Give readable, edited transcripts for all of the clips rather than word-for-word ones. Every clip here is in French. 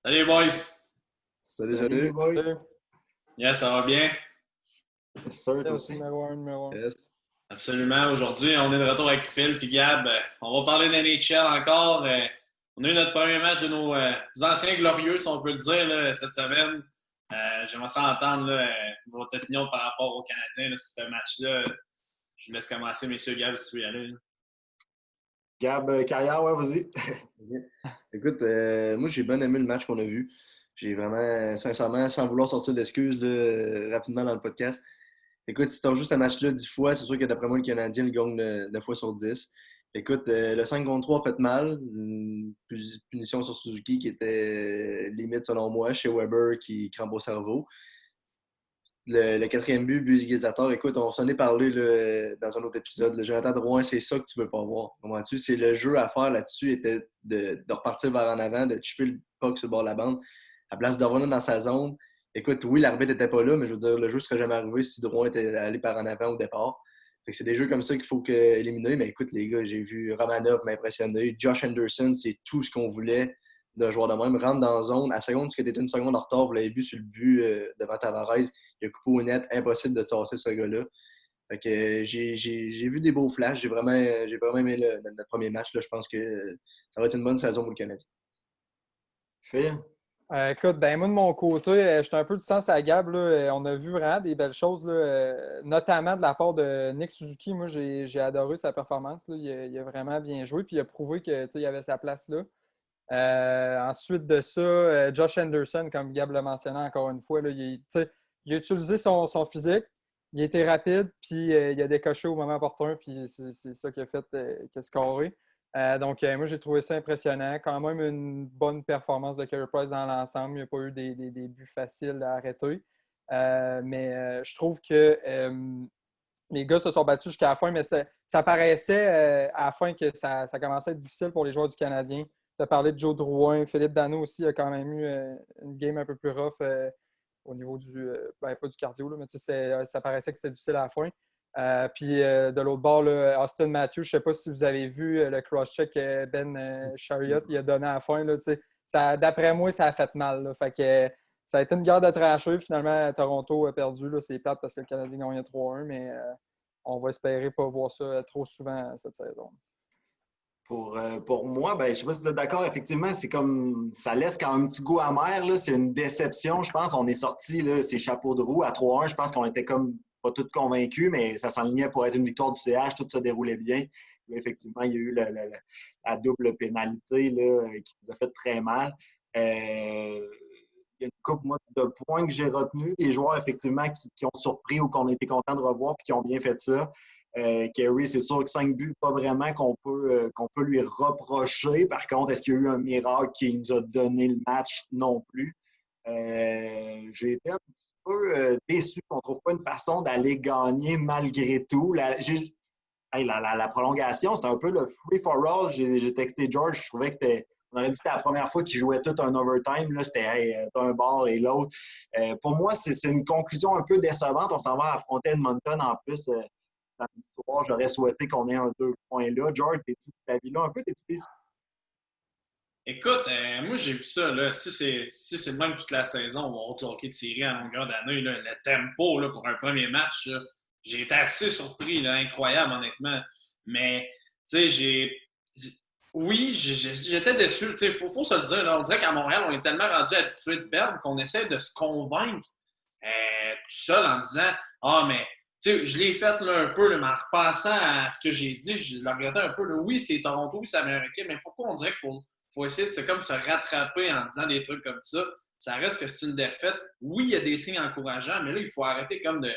Salut les boys! Salut, Salut les salut. boys. Salut. Yes, ça va bien? Yes, sir, toi Yes, aussi. numéro un. Yes. Absolument. Aujourd'hui, on est de retour avec Phil et Gab. On va parler d'NHL encore. On a eu notre premier match de nos anciens glorieux, si on peut le dire, là, cette semaine. J'aimerais ça entendre votre opinion par rapport aux Canadiens là, sur ce match-là. Je vous laisse commencer, messieurs. Gab, si tu veux y aller. Gab, carrière, ouais, vas-y. Ok. Écoute, moi j'ai bien aimé le match qu'on a vu. J'ai vraiment, sincèrement, sans vouloir sortir d'excuses là, rapidement dans le podcast. Écoute, si tu juste un match-là 10 fois, c'est sûr que d'après moi, le Canadien le gagne 9 fois sur 10. Écoute, le 5 contre 3 a fait mal. Une punition sur Suzuki qui était limite selon moi, chez Weber qui crampe au cerveau. Le quatrième but égalisateur, écoute, on s'en est parlé là, dans un autre épisode. Le Jonathan Drouin, c'est ça que tu veux pas voir. Comprends-tu? C'est le jeu à faire là-dessus était de repartir vers en avant, de chipper le puck sur le bord de la bande, à place de revenir dans sa zone. Écoute, oui, l'arbitre n'était pas là, mais je veux dire, le jeu ne serait jamais arrivé si Drouin était allé par en avant au départ. Fait que c'est des jeux comme ça qu'il faut éliminer. Mais écoute, les gars, j'ai vu Romanov m'impressionner. Josh Anderson, c'est tout ce qu'on voulait d'un joueur de même. Rentre dans la zone. À seconde, ce que tu étais une seconde en retard, vous l'avez vu sur le but devant Tavares. Il a coupé au net. Impossible de tasser ce gars-là. Fait que j'ai vu des beaux flashs. J'ai vraiment aimé notre premier match. Là. Je pense que ça va être une bonne saison pour le Canadien. Phil? Écoute, ben moi de mon côté, j'étais un peu du sens à Gab. Là, on a vu vraiment des belles choses, là, notamment de la part de Nick Suzuki. Moi, j'ai adoré sa performance. Là. Il a vraiment bien joué, puis il a prouvé qu'il avait sa place là. Ensuite de ça, Josh Anderson, comme Gab l'a mentionné encore une fois, là, il a utilisé son physique, il a été rapide, puis il a décoché au moment opportun, puis c'est ça qui a fait qu'il a scoré. Donc, moi, j'ai trouvé ça impressionnant. Quand même une bonne performance de Carey Price dans l'ensemble. Il n'y a pas eu des buts faciles à arrêter. Mais je trouve que les gars se sont battus jusqu'à la fin, mais ça paraissait à la fin que ça commençait à être difficile pour les joueurs du Canadien. Tu as parlé de Joe Drouin. Philippe Danault aussi a quand même eu une game un peu plus rough au niveau pas du cardio, là, mais ça paraissait que c'était difficile à la fin. Puis de l'autre bord, là, Austin Matthews, je ne sais pas si vous avez vu le cross-check que Ben Chariot il a donné à la fin. Là, d'après moi, ça a fait mal. Là. Fait que, ça a été une guerre de tranchées. Finalement, Toronto a perdu. Là, c'est plate parce que le Canadien gagnait 3-1, mais on va espérer pas voir ça trop souvent cette saison. Pour moi, ben, je ne sais pas si vous êtes d'accord, effectivement, c'est comme ça laisse quand même un petit goût amer. Là. C'est une déception, je pense. On est sorti ces chapeaux de roue à 3-1. Je pense qu'on était comme pas tous convaincus, mais ça s'enlignait pour être une victoire du CH. Tout se déroulait bien. Là, effectivement, il y a eu la double pénalité là, qui nous a fait très mal. Il y a une couple de points que j'ai retenus, des joueurs effectivement qui ont surpris ou qu'on a été content de revoir et qui ont bien fait ça. Carey, c'est sûr que 5 buts, pas vraiment qu'on peut lui reprocher. Par contre, est-ce qu'il y a eu un miracle qui nous a donné le match? Non plus. J'ai été un petit peu déçu qu'on ne trouve pas une façon d'aller gagner malgré tout. La prolongation, c'était un peu le free-for-all. J'ai texté George, je trouvais que on aurait dit que c'était la première fois qu'ils jouaient tout un overtime. Là, c'était d'un bord et l'autre. Pour moi, c'est une conclusion un peu décevante. On s'en va affronter Edmonton en plus. Samedi soir, j'aurais souhaité qu'on ait un 2 points là. George, t'es-tu de cet avis-là un peu? T'es-tu déçu? Écoute, moi j'ai vu ça. Là, si c'est le même toute la saison, on va avoir du hockey de série à longueur d'année. Là, le tempo là, pour un premier match, là, j'ai été assez surpris, là, incroyable honnêtement. Mais, tu sais, oui, j'étais déçu. Il faut se le dire. Là, on dirait qu'à Montréal, on est tellement rendu habitué de perdre qu'on essaie de se convaincre tout seul en disant ah, mais tu sais, je l'ai fait là, un peu, là, mais en repensant à ce que j'ai dit, je l'ai regretté un peu. Là. Oui, c'est Toronto, oui, c'est américain, mais pourquoi on dirait qu'il faut essayer de c'est comme se rattraper en disant des trucs comme ça? Ça reste que c'est une défaite. Oui, il y a des signes encourageants, mais là, il faut arrêter comme de.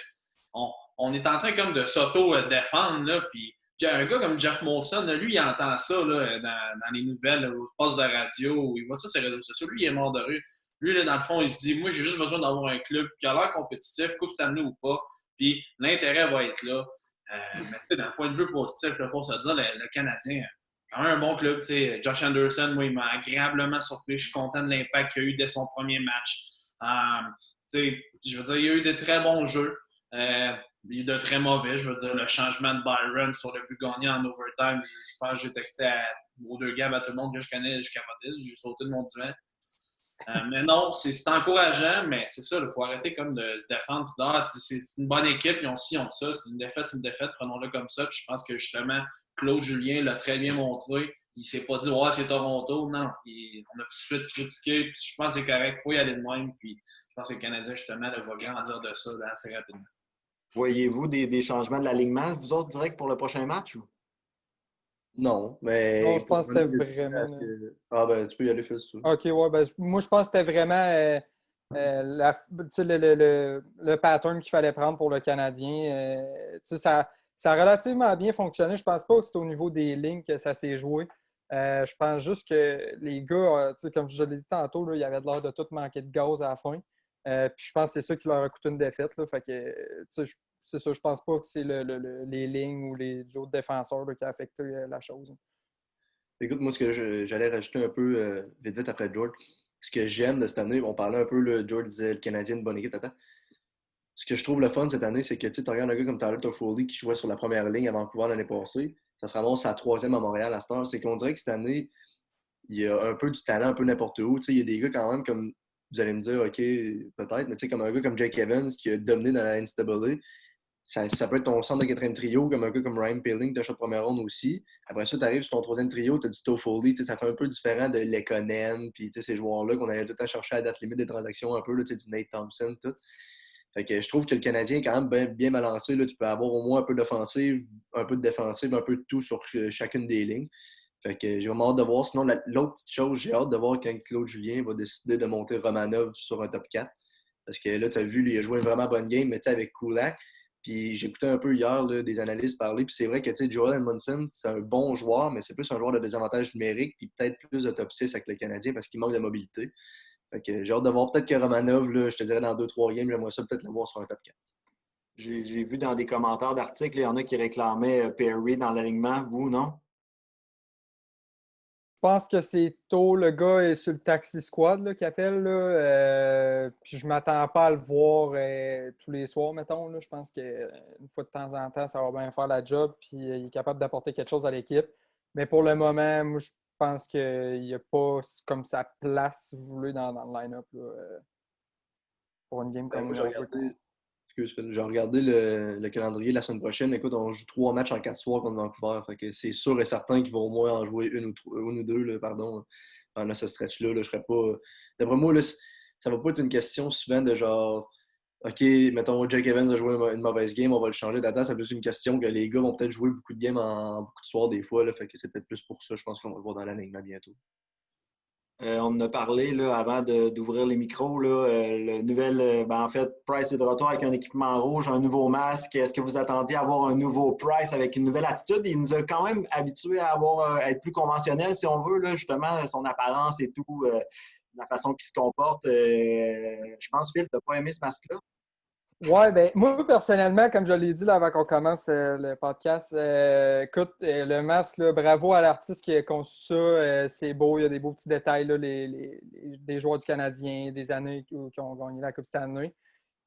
On est en train comme de s'auto-défendre, là, puis un gars comme Jeff Molson, là, lui, il entend ça là, dans les nouvelles, là, au poste de radio, il voit ça sur les réseaux sociaux. Lui, il est mort de rue. Lui, là, dans le fond, il se dit moi, j'ai juste besoin d'avoir un club qui a l'air compétitif, coupe Stanley ou pas, puis l'intérêt va être là. Mais d'un point de vue positif, il faut se dire, le Canadien, quand même un bon club. Josh Anderson, moi, il m'a agréablement surpris. Je suis content de l'impact qu'il a eu dès son premier match. Je veux dire, il y a eu de très bons jeux. Il y a eu de très mauvais. Je veux dire, le changement de Byron sur le but gagné en overtime, je pense que j'ai texté aux deux gars, à tout le monde que je connais, je capotais. J'ai sauté de mon divan. Mais non, c'est encourageant, mais c'est ça, il faut arrêter comme de se défendre et de dire c'est une bonne équipe, ils ont ci, ils ont ça, c'est une défaite, prenons-le comme ça. Puis je pense que justement, Claude Julien l'a très bien montré. Il s'est pas dit ouais, c'est Toronto. Non, on a tout de suite critiqué. Puis je pense que c'est correct, il faut y aller de même. Puis je pense que le Canadien, justement, là, va grandir de ça là, assez rapidement. Voyez-vous des changements de l'alignement, vous autres, direct pour le prochain match? Ou? Non, Non, mais je pour pense que c'était revenir vraiment. à ce que... Ah ben, tu peux y aller, fais ça. OK, ouais, ben, moi, je pense que c'était vraiment le pattern qu'il fallait prendre pour le Canadien. Ça a relativement bien fonctionné. Je pense pas que c'est au niveau des lignes que ça s'est joué. Je pense juste que les gars, comme je l'ai dit tantôt, là, il y avait de l'air de tout manquer de gaz à la fin. Puis je pense que c'est ça qui leur a coûté une défaite. Là. Fait que, c'est ça, je pense pas que c'est les lignes ou les duos de défenseurs là, qui a affecté la chose. Écoute, moi, ce que j'allais rajouter un peu vite vite après George, ce que j'aime de cette année, on parlait un peu, là, George disait le Canadien, une bonne équipe, attends. Ce que je trouve le fun cette année, c'est que tu regardes un gars comme Tyler Toffoli qui jouait sur la première ligne à Vancouver l'année passée, ça se ramasse à la troisième à Montréal à cette heure. C'est qu'on dirait que cette année, il y a un peu du talent, un peu n'importe où. Il y a des gars quand même comme, vous allez me dire, OK, peut-être, mais comme un gas comme Jake Evans qui a dominé dans la NCAA, ça peut être ton centre de quatrième trio, comme un gars comme Ryan Poehling, tu as de première ronde aussi. Après ça, tu arrives sur ton troisième trio, tu as du Toffoli, ça fait un peu différent de Lekonen, puis ces joueurs-là qu'on allait tout le temps chercher à la date limite des transactions, un peu, là, du Nate Thompson, tout. Fait que je trouve que le Canadien est quand même bien, bien balancé. Là. Tu peux avoir au moins un peu d'offensive, un peu de défensive, un peu de tout sur chacune des lignes. Fait que j'ai vraiment hâte de voir. Sinon, l'autre petite chose, j'ai hâte de voir quand Claude Julien va décider de monter Romanov sur un top 4. Parce que là, tu as vu, il a joué une vraiment bonne game, mais avec Kulak. Puis j'écoutais un peu hier là, des analystes parler. Puis c'est vrai que Joel Edmondson, c'est un bon joueur, mais c'est plus un joueur de désavantage numérique. Puis peut-être plus de top 6 avec le Canadien parce qu'il manque de mobilité. Fait que j'ai hâte de voir peut-être que Romanov, là, je te dirais dans 2-3 games, j'aimerais ça peut-être le voir sur un top 4. J'ai vu dans des commentaires d'articles, il y en a qui réclamaient Perry dans l'alignement. Vous, non? Je pense que c'est tôt. Le gars est sur le taxi squad là, qu'il appelle. Là, puis je ne m'attends pas à le voir tous les soirs, mettons. Là. Je pense qu'une fois de temps en temps, ça va bien faire la job. Puis il est capable d'apporter quelque chose à l'équipe. Mais pour le moment, moi, je pense qu'il n'y a pas comme sa place voulue dans le line-up là, pour une game Ben, comme moi, on joue. j'ai regardé le calendrier la semaine prochaine. Écoute, on joue 3 matchs en 4 soirs contre Vancouver. Fait que c'est sûr et certain qu'ils vont au moins en jouer une ou deux là, pardon, pendant ce stretch-là. Là, je serais pas. D'après moi, là, ça va pas être une question souvent de genre OK, mettons, Jake Evans a joué une mauvaise game, on va le changer d'attente. C'est plus une question que les gars vont peut-être jouer beaucoup de games en beaucoup de soirs des fois. Là, fait que c'est peut-être plus pour ça, je pense qu'on va le voir dans l'alignement bientôt. On en a parlé là, avant d'ouvrir les micros. Là, le nouvel, en fait, Price est de retour avec un équipement rouge, un nouveau masque. Est-ce que vous attendiez à avoir un nouveau Price avec une nouvelle attitude? Il nous a quand même habitués à être plus conventionnel, si on veut, là, justement, son apparence et tout, la façon qu'il se comporte. Je pense, Phil, tu n'as pas aimé ce masque-là? Ouais, ben moi personnellement, comme je l'ai dit là, avant qu'on commence le podcast, écoute, le masque, là, bravo à l'artiste qui a conçu ça. C'est beau, il y a des beaux petits détails, là, des joueurs du Canadien, des années qui ont gagné la Coupe cette année.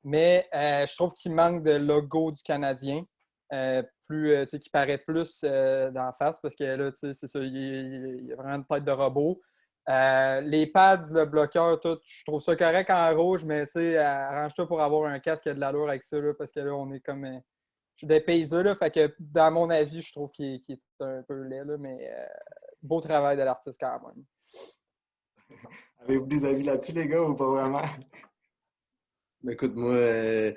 Mais je trouve qu'il manque de logo du Canadien, qui paraît plus d'en face, parce que là, c'est ça, il y a vraiment une tête de robot. Les pads, le bloqueur, tout, je trouve ça correct en rouge, mais arrange-toi pour avoir un casque qui a de l'allure avec ça, là, parce que là, on est comme. Je suis dépaysé, là, fait que dans mon avis, je trouve qu'il est un peu laid, là, mais beau travail de l'artiste quand même. Avez-vous des avis là-dessus, les gars, ou pas vraiment? Écoute, moi, de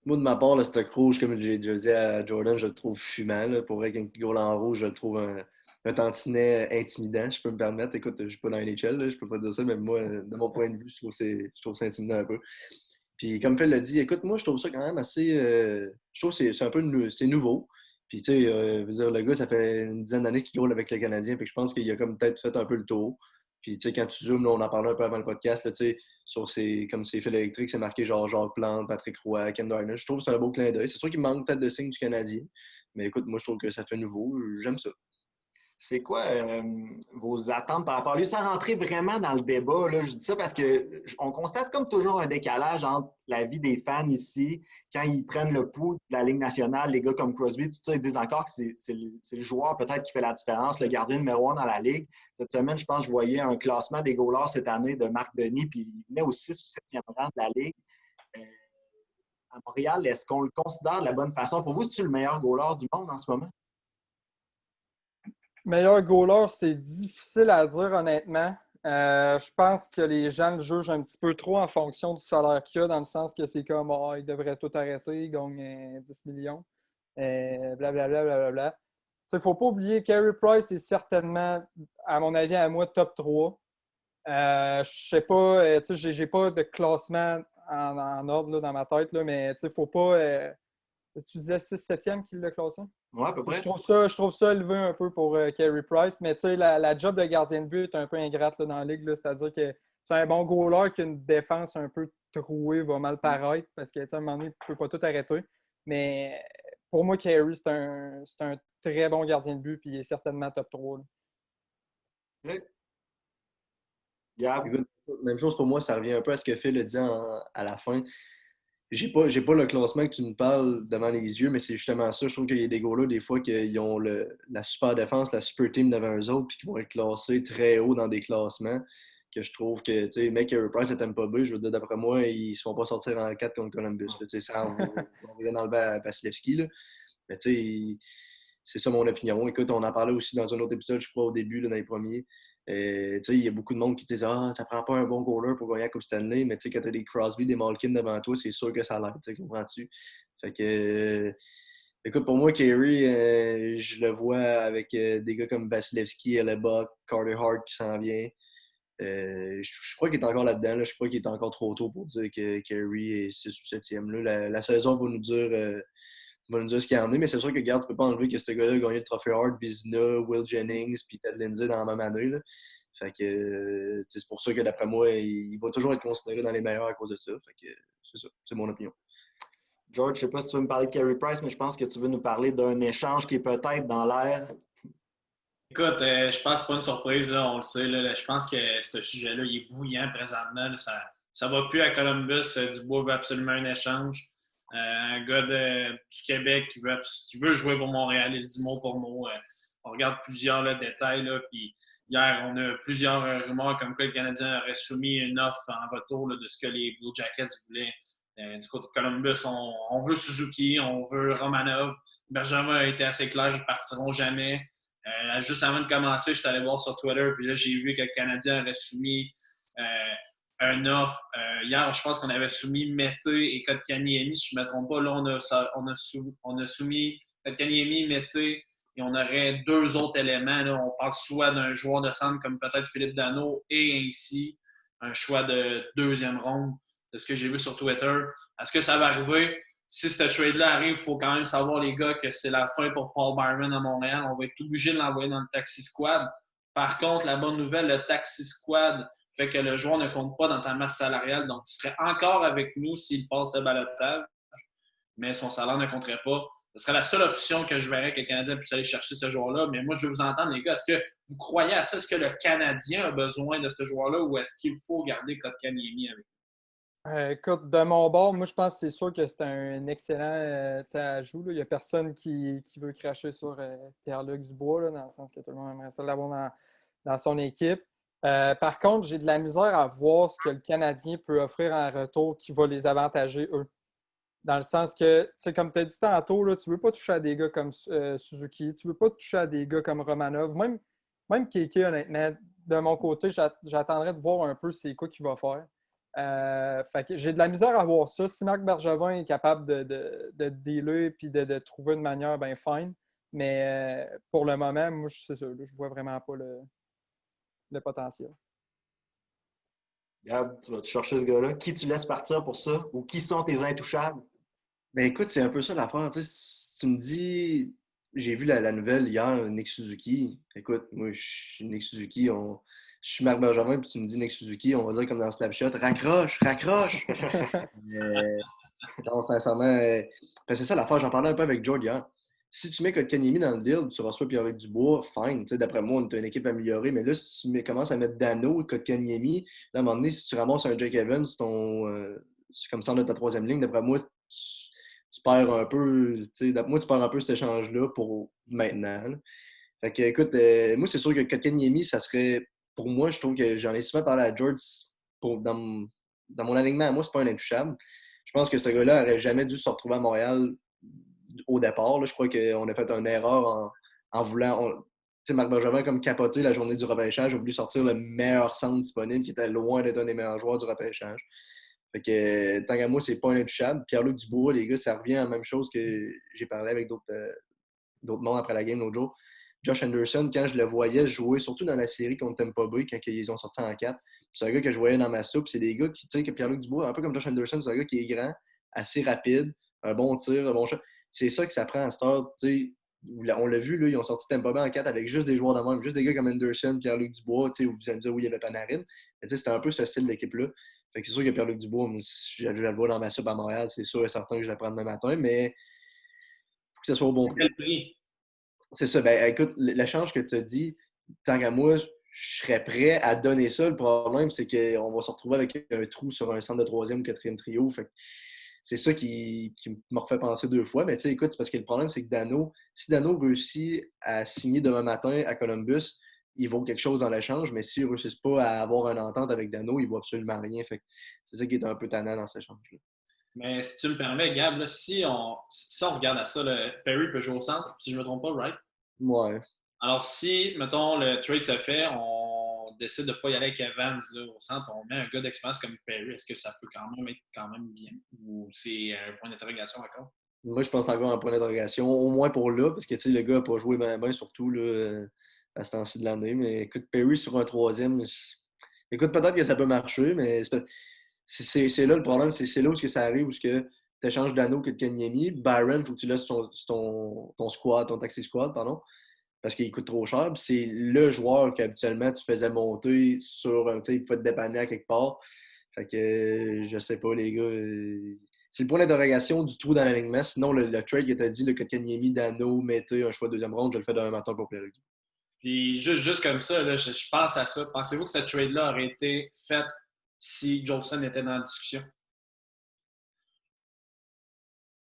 ma part, le stock rouge, comme j'ai déjà dit à Jordan, je le trouve fumant. Là. Pour vrai, qu'un goal en rouge, je le trouve un tantinet intimidant, je peux me permettre. Écoute, je ne suis pas dans NHL, là, je peux pas dire ça, mais moi, de mon point de vue, je trouve ça intimidant un peu. Puis comme Phil l'a dit, écoute, moi, je trouve ça quand même assez. Je trouve que c'est un peu c'est nouveau. Puis, tu sais, je veux dire, le gars, ça fait une dizaine d'années qu'il roule avec le Canadien. Puis je pense qu'il a comme peut-être fait un peu le tour. Puis, tu sais, quand tu zoomes, là, on en parlait un peu avant le podcast, là, tu sais, sur comme ces fils électriques, c'est marqué genre Jacques Plante, Patrick Roy, Ken Darnell. Je trouve que c'est un beau clin d'œil. C'est sûr qu'il manque peut-être de signes du Canadien. Mais écoute, moi, je trouve que ça fait nouveau. J'aime ça. C'est quoi vos attentes par rapport à lui? Sans rentrer vraiment dans le débat, là, je dis ça parce qu'on constate comme toujours un décalage entre la vie des fans ici, quand ils prennent le pouls de la Ligue nationale, les gars comme Crosby, tout ça, ils disent encore que c'est le joueur peut-être qui fait la différence, le gardien numéro 1 dans la Ligue. Cette semaine, je pense que je voyais un classement des goalers cette année de Marc Denis, puis il venait au 6 ou 7e rang de la Ligue. À Montréal, est-ce qu'on le considère de la bonne façon? Pour vous, c'est-tu le meilleur goaler du monde en ce moment? Meilleur goaler, c'est difficile à dire, honnêtement. Je pense que les gens le jugent un petit peu trop en fonction du salaire qu'il a, dans le sens que c'est comme il devrait tout arrêter, il gagne 10 millions. Blablabla, blablabla. Il ne faut pas oublier, Carey Price est certainement, à mon avis, à moi, top 3. Je sais pas, j'ai pas de classement en ordre là, dans ma tête, là, mais il ne faut pas. Tu disais 6-7e qu'il l'a classé? Oui, à peu près. Je trouve ça élevé un peu pour Carey Price, mais la job de gardien de but est un peu ingrate là, dans la ligue. C'est-à-dire que c'est un bon goaler qui a une défense un peu trouée, va mal paraître, parce qu'à un moment donné, il ne peut pas tout arrêter. Mais pour moi, Carey, c'est un très bon gardien de but, puis il est certainement top 3. Oui. Yeah. Écoute, même chose pour moi, ça revient un peu à ce que Phil a dit à la fin. J'ai pas le classement que tu nous parles devant les yeux, mais c'est justement ça. Je trouve qu'il y a des gars-là, des fois, qui ont la super défense, la super team devant eux autres, puis qui vont être classés très haut dans des classements. Que je trouve que, tu sais, mec, Carey Price et Tampa Bay, je veux dire, d'après moi, ils ne se font pas sortir en 4 contre Columbus. Là, tu sais, sans rien enlever à Vasilevski. Là. Mais tu sais, c'est ça mon opinion. Écoute, on en parlait aussi dans un autre épisode, je crois, au début, là, dans les premiers. Il y a beaucoup de monde qui disent ça prend pas un bon goaler pour gagner la Coupe Stanley, mais quand tu as des Crosby, des Malkin devant toi, c'est sûr que ça l'aide, comprends-tu? Fait que, écoute, pour moi, Carey, je le vois avec des gars comme Vasilevski, Hellebuck, Carter Hart qui s'en vient. Je crois qu'il est encore là-dedans. Là. Je crois qu'il est encore trop tôt pour dire que Carey est 6 ou 7e. Là. La saison va nous dire ce qu'il y en est, mais c'est sûr que, regarde, tu peux pas enlever que ce gars-là a gagné le trophée Hart, Vizina, Will Jennings, puis Ted Lindsay dans la même année. Là. Fait que c'est pour ça que, d'après moi, il va toujours être considéré dans les meilleurs à cause de ça. Fait que c'est ça, c'est mon opinion. George, je ne sais pas si tu veux me parler de Carey Price, mais je pense que tu veux nous parler d'un échange qui est peut-être dans l'air. Écoute, je pense que c'est pas une surprise, là, on le sait. Là, je pense que ce sujet-là, il est bouillant présentement. Là, ça va plus à Columbus. Dubois veut absolument un échange. Un gars du Québec qui veut jouer pour Montréal, il dit mot pour mot. On regarde plusieurs détails. Là, puis hier, on a plusieurs rumeurs comme quoi le Canadien aurait soumis une offre en retour là, de ce que les Blue Jackets voulaient. Du côté de Columbus, on veut Suzuki, on veut Romanov. Bergevin a été assez clair, ils ne partiront jamais. Juste avant de commencer, je suis allé voir sur Twitter, puis là, j'ai vu que le Canadien avait soumis un offre. Hier, je pense qu'on avait soumis Mété et Kotkaniemi, si je ne me trompe pas. Là, on a soumis Kotkaniemi, Mété, et on aurait 2 autres éléments. Là. On parle soit d'un joueur de centre comme peut-être Philippe Danault et ainsi un choix de 2e ronde de ce que j'ai vu sur Twitter. Est-ce que ça va arriver? Si ce trade-là arrive, il faut quand même savoir, les gars, que c'est la fin pour Paul Byron à Montréal. On va être obligé de l'envoyer dans le taxi squad. Par contre, la bonne nouvelle, le taxi squad fait que le joueur ne compte pas dans ta masse salariale. Donc, il serait encore avec nous s'il passe le ballottage, mais son salaire ne compterait pas. Ce serait la seule option que je verrais que le Canadien puisse aller chercher ce joueur-là. Mais moi, je veux vous entendre, les gars. Est-ce que vous croyez à ça? Est-ce que le Canadien a besoin de ce joueur-là ou est-ce qu'il faut garder Kotkaniemi avec lui? Écoute, de mon bord, moi, je pense que c'est sûr que c'est un excellent ajout. Là. Il n'y a personne qui veut cracher sur Pierre-Luc Dubois, là, dans le sens que tout le monde aimerait ça l'avoir dans son équipe. Par contre, j'ai de la misère à voir ce que le Canadien peut offrir en retour qui va les avantager, eux. Dans le sens que, comme tu as dit tantôt, là, tu ne veux pas toucher à des gars comme Suzuki, tu ne veux pas toucher à des gars comme Romanov, même Kéké, honnêtement, de mon côté, j'attendrais de voir un peu c'est quoi qu'il va faire. Fait que j'ai de la misère à voir ça. Si Marc Bergevin est capable de dealer et de trouver une manière, bien fine. Mais pour le moment, moi, c'est ça. Je vois vraiment pas le potentiel. Gab, tu vas te chercher ce gars-là. Qui tu laisses partir pour ça? Ou qui sont tes intouchables? Ben écoute, c'est un peu ça l'affaire. Tu sais, si tu me dis, j'ai vu la nouvelle hier, Nick Suzuki. Écoute, moi, je suis Nick Suzuki. Je suis Marc Benjamin, puis tu me dis Nick Suzuki, on va dire comme dans Slapshot, raccroche, raccroche! Non, sincèrement, c'est ça l'affaire, j'en parlais un peu avec George hier. si tu mets Kotkaniemi dans le deal, tu reçois Pierre-Luc Dubois, fine. D'après moi, on est une équipe améliorée. Mais là, si tu commences à mettre Dano, Kotkaniemi, là, à un moment donné, si tu ramasses un Jake Evans, c'est comme ça, on a ta troisième ligne. D'après moi, tu perds un peu. D'après moi, tu perds un peu cet échange-là pour maintenant. Là. Fait que, écoute, moi, c'est sûr que Kotkaniemi, ça serait. Pour moi, je trouve que j'en ai souvent parlé à George dans mon alignement à moi, c'est pas un intouchable. Je pense que ce gars-là n'aurait jamais dû se retrouver à Montréal au départ. Là. Je crois qu'on a fait une erreur en voulant. Marc Bergevin, comme capoté la journée du repêchage, a voulu sortir le meilleur centre disponible qui était loin d'être un des meilleurs joueurs du repêchage. Fait que, tant qu'à moi, c'est pas un intouchable. Pierre-Luc Dubois, les gars, ça revient à la même chose que j'ai parlé avec d'autres mondes après la game l'autre jour. Josh Anderson, quand je le voyais jouer, surtout dans la série contre Tampa Bay, quand ils ont sorti en 4, c'est un gars que je voyais dans ma soupe. C'est des gars qui, tu sais, que Pierre-Luc Dubois, un peu comme Josh Anderson, c'est un gars qui est grand, assez rapide, un bon tir, un bon shot. C'est ça que ça prend à cette heure. On l'a vu, là, ils ont sorti Tampa Bay en 4 avec juste des joueurs de même, juste des gars comme Anderson, Pierre-Luc Dubois, où vous allez me dire où il y avait Panarin. Mais c'était un peu ce style d'équipe-là. Fait que c'est sûr que Pierre-Luc Dubois, moi, si je le vois dans ma soupe à Montréal, c'est sûr et certain que je le prends demain matin, mais il faut que ce soit au bon prix. Quel prix? C'est ça. Ben, écoute, l'échange que tu as dit, tant qu'à moi, je serais prêt à donner ça. Le problème, c'est qu'on va se retrouver avec un trou sur un centre de troisième ou quatrième trio. Fait que c'est ça qui me refait penser deux fois. Mais tu sais, écoute, c'est parce que le problème, c'est que si Dano réussit à signer demain matin à Columbus, il vaut quelque chose dans l'échange. Mais s'il ne réussit pas à avoir une entente avec Dano, il ne vaut absolument rien. Fait que c'est ça qui est un peu tannant dans cet échange-là. Mais si tu me permets, Gab, là, si on regarde à ça, Perry peut jouer au centre, si je ne me trompe pas, right? Ouais. Alors, si, mettons, le trade se fait, on décide de ne pas y aller avec Evans là, au centre, on met un gars d'expérience comme Perry, est-ce que ça peut quand même être bien? Ou c'est un point d'interrogation encore? Moi, je pense encore un point d'interrogation, au moins pour là, parce que le gars n'a pas joué bien, surtout là, à ce temps-ci de l'année. Mais écoute, Perry sur un troisième, écoute, peut-être que ça peut marcher, mais c'est là le problème, c'est là où ça arrive, où tu échanges Dano que de Kanyemi. Byron, il faut que tu laisses ton squad, ton taxi squad, pardon, parce qu'il coûte trop cher. Puis c'est le joueur qu'habituellement tu faisais monter sur un, il pouvait te dépanner à quelque part. Fait que je sais pas, les gars. C'est le point d'interrogation du trou dans l'alignement. Sinon, le trade que tu as dit, le Kotkaniemi, Dano, Mété, un choix de deuxième ronde, je le fais demain matin pour Pierre-Luc. Puis juste comme ça, là, je pense à ça. Pensez-vous que cette trade-là aurait été faite si Jolson était dans la discussion?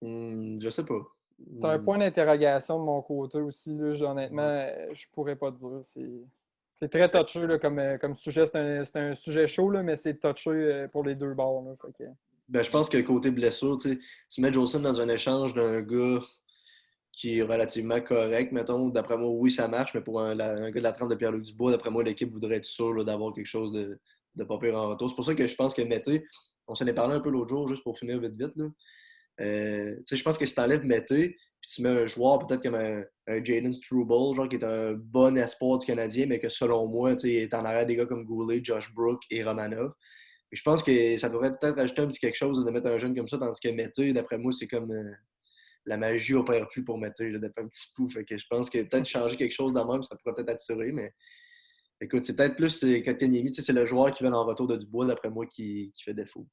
Je sais pas. C'est un point d'interrogation de mon côté aussi. Là, honnêtement, je pourrais pas te dire. C'est très touché là, comme sujet. C'est un sujet chaud, là, mais c'est touché pour les deux bords. Là, fait que... Ben, je pense que côté blessure, tu mets Jolson dans un échange d'un gars qui est relativement correct, mettons. D'après moi, oui, ça marche, mais pour un gars de la trempe de Pierre-Luc Dubois, d'après moi, l'équipe voudrait être sûre là, d'avoir quelque chose de pas pire en retour. C'est pour ça que je pense que Mété, on s'en est parlé un peu l'autre jour, juste pour finir vite, là. Je pense que si tu enlèves Mété, puis tu mets un joueur peut-être comme un Jayden Struble, genre qui est un bon espoir du Canadien, mais que selon moi, est en arrière des gars comme Goulet, Josh Brook et Romanov. Et je pense que ça devrait peut-être rajouter un petit quelque chose de mettre un jeune comme ça, tandis que Mété, d'après moi, c'est comme la magie opère plus pour Mété, d'être un petit pou. Fait que je pense que peut-être changer quelque chose dans même, ça pourrait peut-être attirer, mais écoute, c'est peut-être plus Kotkaniemi, c'est le joueur qui vient en retour de Dubois, d'après moi, qui fait défaut.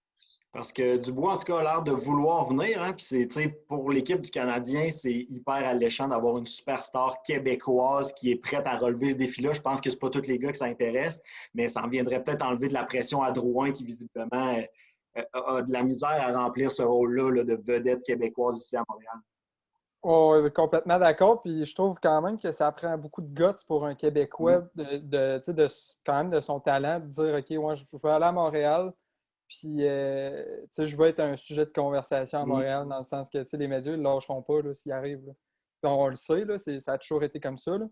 Parce que Dubois, en tout cas, a l'air de vouloir venir. Hein? Puis pour l'équipe du Canadien, c'est hyper alléchant d'avoir une superstar québécoise qui est prête à relever ce défi-là. Je pense que ce pas tous les gars qui s'intéressent, mais ça en viendrait peut-être enlever de la pression à Drouin qui, visiblement, a de la misère à remplir ce rôle-là là, de vedette québécoise ici à Montréal. Oh, complètement d'accord. Puis je trouve quand même que ça prend beaucoup de guts pour un Québécois quand même de son talent, de dire OK, moi, je veux aller à Montréal. Puis, je veux être un sujet de conversation à Montréal, dans le sens que les médias ne lâcheront pas s'ils arrivent. Là. On le sait, là, ça a toujours été comme ça. Là.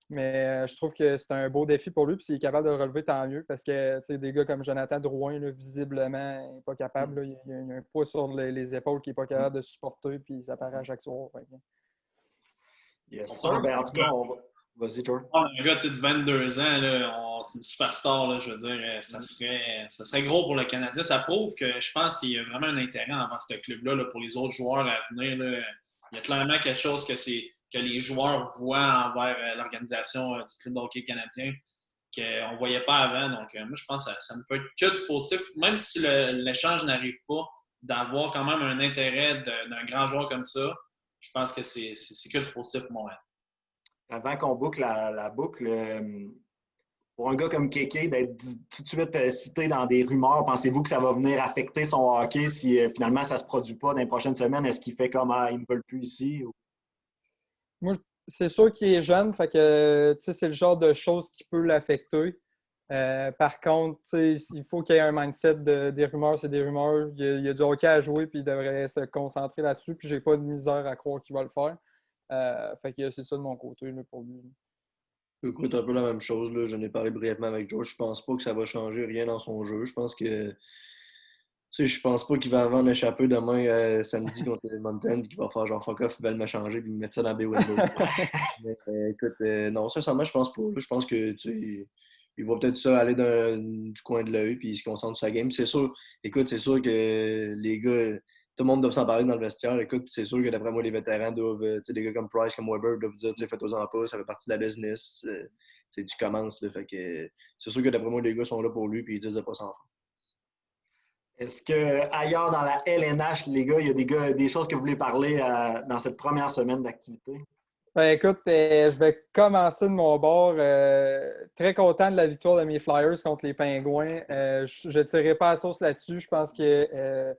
Mais je trouve que c'est un beau défi pour lui. Puis s'il est capable de le relever, tant mieux. Parce que des gars comme Jonathan Drouin, là, visiblement, n'est pas capable. Là, il y a un poids sur les épaules qu'il n'est pas capable de supporter. Puis ça paraît à chaque soir. Yes, sir. Ben, en tout cas, vas-y, George. Un gars de 22 ans, là, c'est une superstar, là, je veux dire, ça serait gros pour le Canadien. Ça prouve que je pense qu'il y a vraiment un intérêt envers ce club-là là, pour les autres joueurs à venir. Là. Il y a clairement quelque chose que les joueurs voient envers l'organisation du club de hockey canadien qu'on ne voyait pas avant. Donc, moi, je pense que ça ne peut être que du positif. Même si l'échange n'arrive pas, d'avoir quand même un intérêt d'un grand joueur comme ça, je pense que c'est que du positif pour Montréal. Avant qu'on boucle la boucle, pour un gars comme Kéké, d'être tout de suite cité dans des rumeurs, pensez-vous que ça va venir affecter son hockey si finalement ça ne se produit pas dans les prochaines semaines? Est-ce qu'il fait comme ils ne me veulent plus ici? Ou... Moi, c'est sûr qu'il est jeune, fait que c'est le genre de choses qui peut l'affecter. Par contre, il faut qu'il y ait un mindset des rumeurs, c'est des rumeurs. Il y a du hockey à jouer, puis il devrait se concentrer là-dessus. Puis j'ai pas de misère à croire qu'il va le faire. Fait que c'est ça de mon côté là, pour lui. Écoute, un peu la même chose. Là. J'en ai parlé brièvement avec George. Je pense pas que ça va changer rien dans son jeu. Je pense que. Je pense pas qu'il va avoir un échappé demain samedi contre Edmonton et qu'il va faire genre fuck off, il va me changer et me mettre ça dans B-Window. Mais écoute, non, sincèrement, je pense pas. Là. Je pense que il va peut-être ça aller du coin de l'œil puis il se concentre sur sa game. C'est sûr, écoute, c'est sûr que les gars, tout le monde doit s'en parler dans le vestiaire. Écoute, c'est sûr que d'après moi, les vétérans doivent, des gars comme Price, comme Weber doivent dire, fais-toi-en pas, ça fait partie de la business. Tu commences. Là, fait que c'est sûr que d'après moi, les gars sont là pour lui puis ils disent de pas s'en faire. Est-ce qu'ailleurs dans la LNH, les gars, il y a des choses que vous voulez parler dans cette première semaine d'activité? Ben, écoute, je vais commencer de mon bord. Très content de la victoire de mes Flyers contre les Pingouins. Je ne tirerai pas la sauce là-dessus. Je pense qu'ils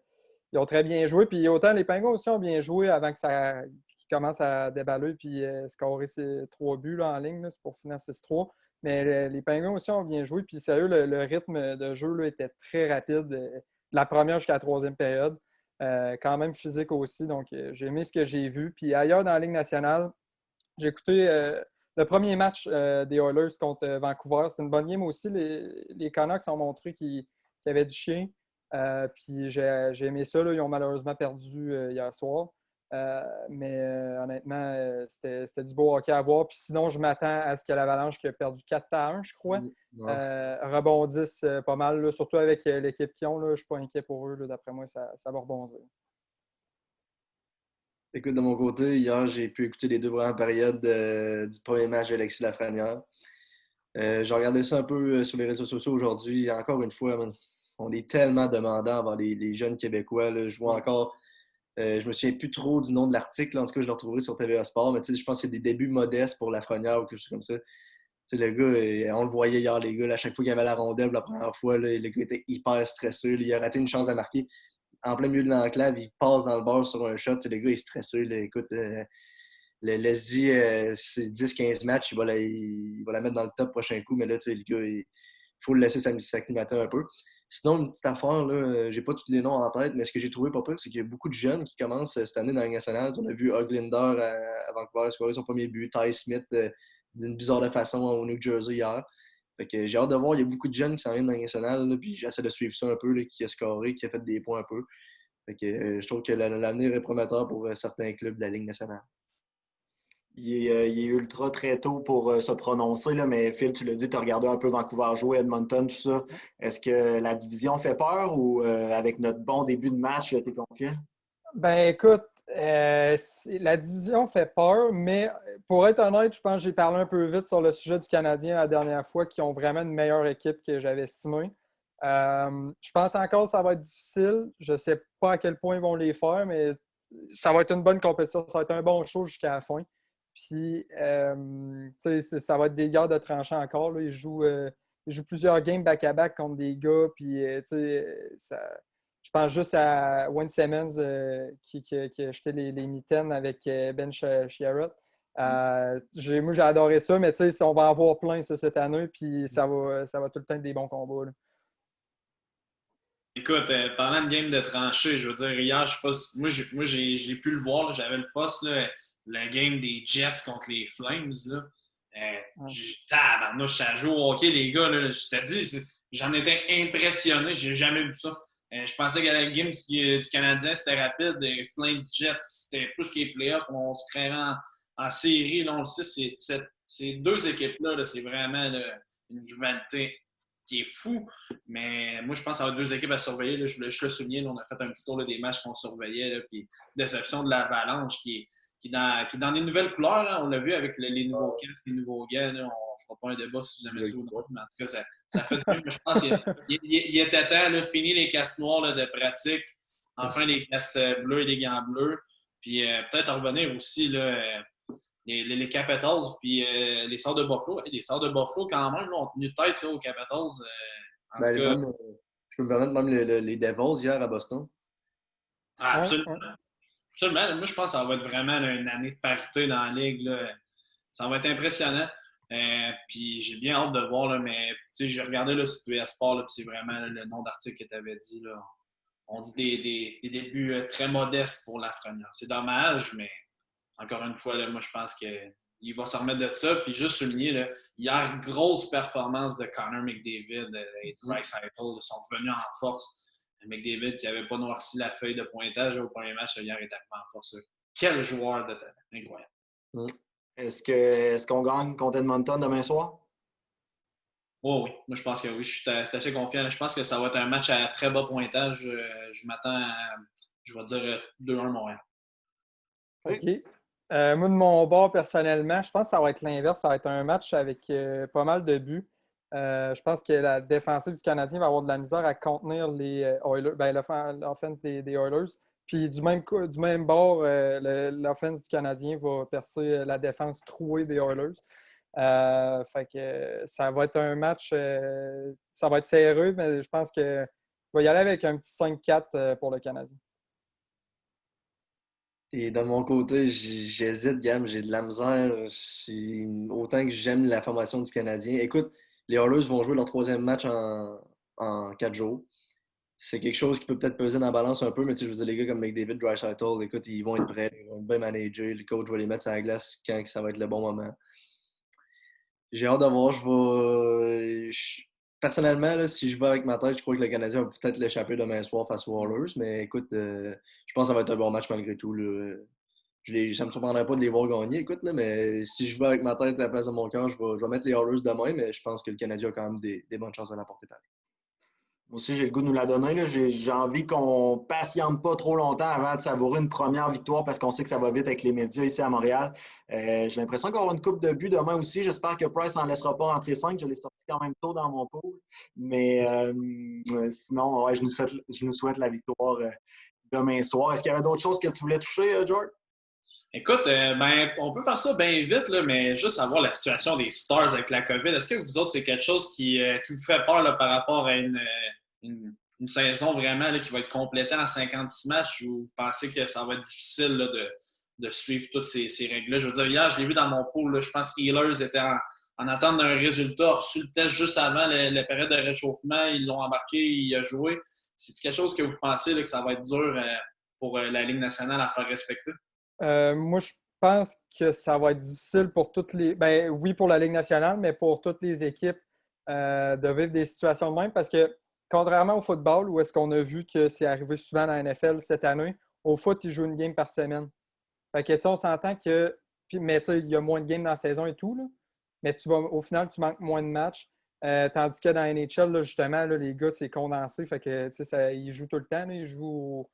ont très bien joué. Puis autant les Pingouins aussi ont bien joué avant qu'ils commencent à déballer puis scorer ces 3 buts là, en ligne. Là, c'est pour finir 6-3. Mais les Pingouins aussi ont bien joué. Puis sérieux, le rythme de jeu là, était très rapide. De la première jusqu'à la 3e période. Quand même physique aussi. Donc, j'ai aimé ce que j'ai vu. Puis ailleurs dans la Ligue nationale, j'ai écouté le premier match des Oilers contre Vancouver. C'est une bonne game aussi. Les Canucks ont montré qu'ils avaient du chien. Puis j'ai aimé ça. Là. Ils ont malheureusement perdu hier soir. Mais honnêtement, c'était du beau hockey à voir. Puis sinon, je m'attends à ce que l'Avalanche, qui a perdu 4-1, je crois, rebondisse pas mal. Là. Surtout avec l'équipe qu'ils ont. Là, je ne suis pas inquiet pour eux. Là. D'après moi, ça va rebondir. Écoute, de mon côté, hier, j'ai pu écouter les 2 premières périodes du premier match d'Alexis Lafrenière. J'ai regardé ça un peu sur les réseaux sociaux aujourd'hui. Encore une fois, man, on est tellement demandant envers les jeunes Québécois. Là. Je vois encore, je me souviens plus trop du nom de l'article. En tout cas, je le retrouverai sur TVA Sport. Mais je pense que c'est des débuts modestes pour Lafrenière ou quelque chose comme ça. Le gars, on le voyait hier, les gars. Là, à chaque fois qu'il y avait la rondelle la première fois, là, le gars était hyper stressé. Là, il a raté une chance à marquer. En plein milieu de l'enclave, il passe dans le bord sur un shot. Le gars est stressé. Là. Écoute, Leslie, c'est 10-15 matchs, il va la mettre dans le top prochain coup. Mais là, le gars, il faut le laisser s'acclimater un peu. Sinon, une petite affaire, là, j'ai pas tous les noms en tête, mais ce que j'ai trouvé pas pire, c'est qu'il y a beaucoup de jeunes qui commencent cette année dans la Ligue nationale. On a vu Höglander à Vancouver scorer son premier but, Ty Smith d'une bizarre de façon au New Jersey hier. Fait que j'ai hâte de voir, il y a beaucoup de jeunes qui s'en viennent dans la Ligue nationale, là, puis j'essaie de suivre ça un peu, là, qui a scoré, qui a fait des points un peu. Fait que je trouve que l'avenir est prometteur pour certains clubs de la Ligue nationale. Il est ultra très tôt pour se prononcer, là, mais Phil, tu l'as dit, tu as regardé un peu Vancouver jouer, Edmonton, tout ça. Est-ce que la division fait peur ou avec notre bon début de match, tu es confiant? Ben écoute, la division fait peur, mais pour être honnête, je pense que j'ai parlé un peu vite sur le sujet du Canadien la dernière fois, qui ont vraiment une meilleure équipe que j'avais estimée. Je pense encore que ça va être difficile. Je ne sais pas à quel point ils vont les faire, mais ça va être une bonne compétition. Ça va être un bon show jusqu'à la fin. Puis, ça va être des gars de tranchant encore. Là. Ils jouent plusieurs games back-à-back contre des gars. Puis, je pense juste à Wayne Simmons qui a jeté les mitaines avec Ben Sherratt. Moi, j'ai adoré ça, mais on va en voir plein ça, cette année. Puis, ça va tout le temps être des bons combats. Là. Écoute, parlant de game de tranchée, je veux dire, hier, je sais pas, moi j'ai pu le voir, là, j'avais le poste, là, le game des Jets contre les Flames. Là. Tabarnouche, ça joue au hockey, les gars. Là, je t'ai dit, j'en étais impressionné, j'ai jamais vu ça. Je pensais que la game du Canadien, c'était rapide. Les Flames Jets, c'était plus que les playoffs, on se créerait en série. Là, on le sait, ces 2 équipes-là, là, c'est vraiment là, une rivalité qui est fou, mais moi, je pense avoir 2 équipes à surveiller. Là. Je le soulignais, là, on a fait un petit tour là, des matchs qu'on surveillait, là, puis déception de l'Avalanche qui est dans les nouvelles couleurs. Là. On l'a vu avec les nouveaux casques, les nouveaux gars. Là. On ne fera pas un débat si vous aimez ça ou non, mais en tout cas, ça fait je pense qu'il était temps, là, fini les casques noirs là, de pratique, enfin les casques bleus et les gants bleus. Puis peut-être en revenir aussi, là, les Capitals, puis les Stars de Buffalo. Les Stars de Buffalo, quand même, là, ont tenu tête là, aux Capitals. En tout Ben, cas, même, je peux me permettre même les Devils hier à Boston. Ouais, absolument. ouais. Absolument. Moi, je pense que ça va être vraiment là, une année de parité dans la Ligue. Là. Ça va être impressionnant. Puis j'ai bien hâte de le voir, là, mais j'ai regardé le site US Sport, là, puis c'est vraiment là, le nom d'article que tu avais dit. Là. On dit des débuts très modestes pour Lafrenière. C'est dommage, mais encore une fois, là, moi, je pense qu'il va se remettre de ça. Puis juste souligner, là, hier, grosse performance de Connor McDavid et Draisaitl sont revenus en force. McDavid, qui n'avait pas noirci la feuille de pointage au premier match, hier est arrivé en force. Quel joueur de talent. Incroyable. Mm. Est-ce qu'on gagne contre Edmonton demain soir? Oh, oui, moi je pense que oui, je suis assez confiant. Je pense que ça va être un match à très bas pointage. Je m'attends à, je vais dire 2-1 Montréal. OK. Moi, de mon bord, personnellement, je pense que ça va être l'inverse. Ça va être un match avec pas mal de buts. Je pense que la défensive du Canadien va avoir de la misère à contenir les Oilers, ben, l'offense des Oilers. Puis du même bord, l'offense du Canadien va percer la défense trouée des Oilers. Fait que ça va être un match, ça va être serré, mais je pense que va y aller avec un petit 5-4 pour le Canadien. Et de mon côté, j'hésite, Gam, j'ai de la misère. Autant que j'aime la formation du Canadien. Écoute, les Oilers vont jouer leur troisième match en 4 jours. C'est quelque chose qui peut peut-être peser dans la balance un peu, mais tu sais, je veux dire, les gars comme McDavid, Draisaitl, écoute, ils vont être prêts, ils vont être bien managés. Le coach va les mettre sur la glace quand ça va être le bon moment. J'ai hâte de voir. Personnellement, là, si je vais avec ma tête, je crois que le Canadien va peut-être l'échapper demain soir face aux Oilers. Mais écoute, je pense que ça va être un bon match malgré tout. Là. Ça me surprendrait pas de les voir gagner, écoute, là, mais si je vais avec ma tête à la place de mon cœur, je vais mettre les Oilers demain, mais je pense que le Canadien a quand même des bonnes chances de l'emporter pareil. Moi aussi, j'ai le goût de nous la donner. Là. J'ai envie qu'on patiente pas trop longtemps avant de savourer une première victoire parce qu'on sait que ça va vite avec les médias ici à Montréal. J'ai l'impression qu'on aura une coupe de buts demain aussi. J'espère que Price n'en laissera pas rentrer 5. Je l'ai sorti quand même tôt dans mon pool. Mais sinon, ouais, je nous souhaite la victoire demain soir. Est-ce qu'il y avait d'autres choses que tu voulais toucher, George? Écoute, ben, on peut faire ça bien vite, là, mais juste savoir la situation des Stars avec la COVID. Est-ce que vous autres, c'est quelque chose qui vous fait peur là, par rapport à une saison vraiment là, qui va être complétée en 56 matchs ou vous pensez que ça va être difficile là, de suivre toutes ces règles-là? Je veux dire, hier, je l'ai vu dans mon pool, là, je pense que Healers était en attente d'un résultat, a reçu le test juste avant la période de réchauffement, ils l'ont embarqué, il a joué. C'est quelque chose que vous pensez là, que ça va être dur pour la Ligue nationale à faire respecter? Moi, je pense que ça va être difficile pour toutes les. Ben, oui, pour la Ligue nationale, mais pour toutes les équipes de vivre des situations de même parce que, contrairement au football, où est-ce qu'on a vu que c'est arrivé souvent dans la NFL cette année, au foot, ils jouent une game par semaine. Fait que, tu sais, on s'entend que. Mais, tu sais, il y a moins de games dans la saison et tout, là. Mais au final, tu manques moins de matchs. Tandis que dans la NHL, là, justement, là, les gars, c'est condensé. Fait que, tu sais, ils jouent tout le temps. Là, ils jouent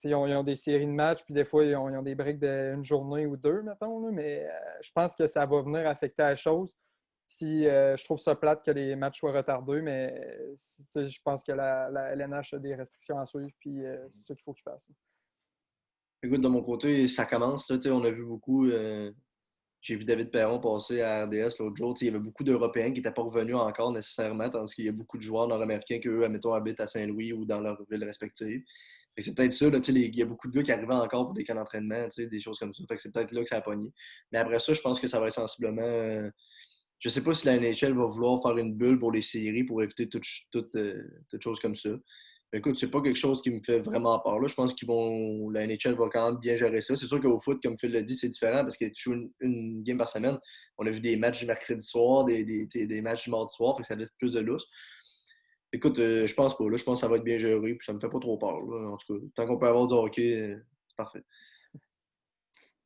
ils ont des séries de matchs, puis des fois, ils ont des breaks d'une journée ou deux, mettons. Là, mais je pense que ça va venir affecter la chose. Si je trouve ça plate que les matchs soient retardés, mais je pense que la LNH a des restrictions à suivre, puis c'est ça qu'il faut qu'ils fassent. Écoute, de mon côté, ça commence. Là, on a vu beaucoup. J'ai vu David Perron passer à RDS l'autre jour. Il y avait beaucoup d'Européens qui n'étaient pas revenus encore nécessairement, tandis qu'il y a beaucoup de joueurs nord-américains qui, eux, admettons, habitent à Saint-Louis ou dans leur ville respective. C'est peut-être ça. Là, il y a beaucoup de gars qui arrivaient encore pour des camps d'entraînement, des choses comme ça. Fait que c'est peut-être là que ça a pogné. Mais après ça, je pense que ça va être sensiblement. Je sais pas si la NHL va vouloir faire une bulle pour les séries pour éviter toute chose comme ça. Écoute, c'est pas quelque chose qui me fait vraiment peur. Là. Je pense la NHL va quand même bien gérer ça. C'est sûr qu'au foot, comme Phil l'a dit, c'est différent parce que tu joues une game par semaine. On a vu des matchs du mercredi soir, des matchs du mardi soir, fait que ça laisse plus de lousse. Écoute, je pense pas. Là, je pense que ça va être bien géré puis ça me fait pas trop peur. Là. En tout cas, tant qu'on peut avoir du hockey, c'est parfait.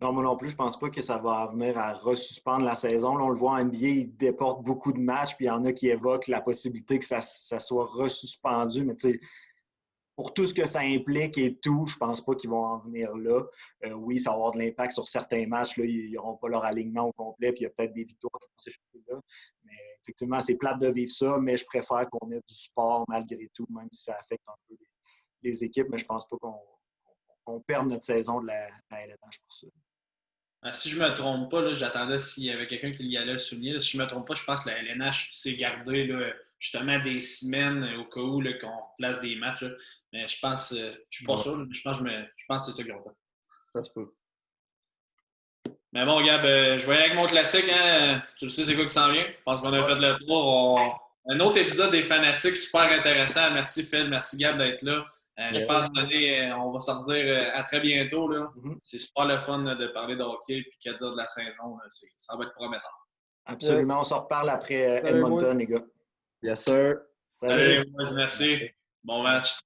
Non, moi non plus, je pense pas que ça va venir à resuspendre la saison. Là, on le voit en NBA, ils déportent beaucoup de matchs, puis il y en a qui évoquent la possibilité que ça soit resuspendu. Mais tu sais, pour tout ce que ça implique et tout, je pense pas qu'ils vont en venir là. Oui, ça va avoir de l'impact sur certains matchs. Là, ils n'auront pas leur alignement au complet, puis il y a peut-être des victoires qui vont s'échapper là. Mais effectivement, c'est plate de vivre ça, mais je préfère qu'on ait du sport malgré tout, même si ça affecte un peu les équipes. Mais je pense pas qu'on perde notre saison de la LNH pour ça. Si je ne me trompe pas, là, j'attendais s'il y avait quelqu'un qui y allait le souligner. Là, si je ne me trompe pas, je pense que la LNH s'est gardée là, justement des semaines au cas où là, qu'on place des matchs. Là. Mais je pense, je ne suis pas sûr, mais je pense que c'est ça qu'ils ont fait. Ça se peut. Mais bon, Gab, je vais y aller avec mon classique. Hein. Tu le sais, c'est quoi qui s'en vient? Je pense qu'on a fait le tour. Un autre épisode des Fanatiques, super intéressant. Merci Phil, merci Gab d'être là. Je pense on va se redire à très bientôt. Là. C'est super le fun de parler de hockey et qu'à dire de la saison. Là, ça va être prometteur. Absolument. Yes. On se reparle après Edmonton, les gars. Yes, sir. Allez, merci. Bon match.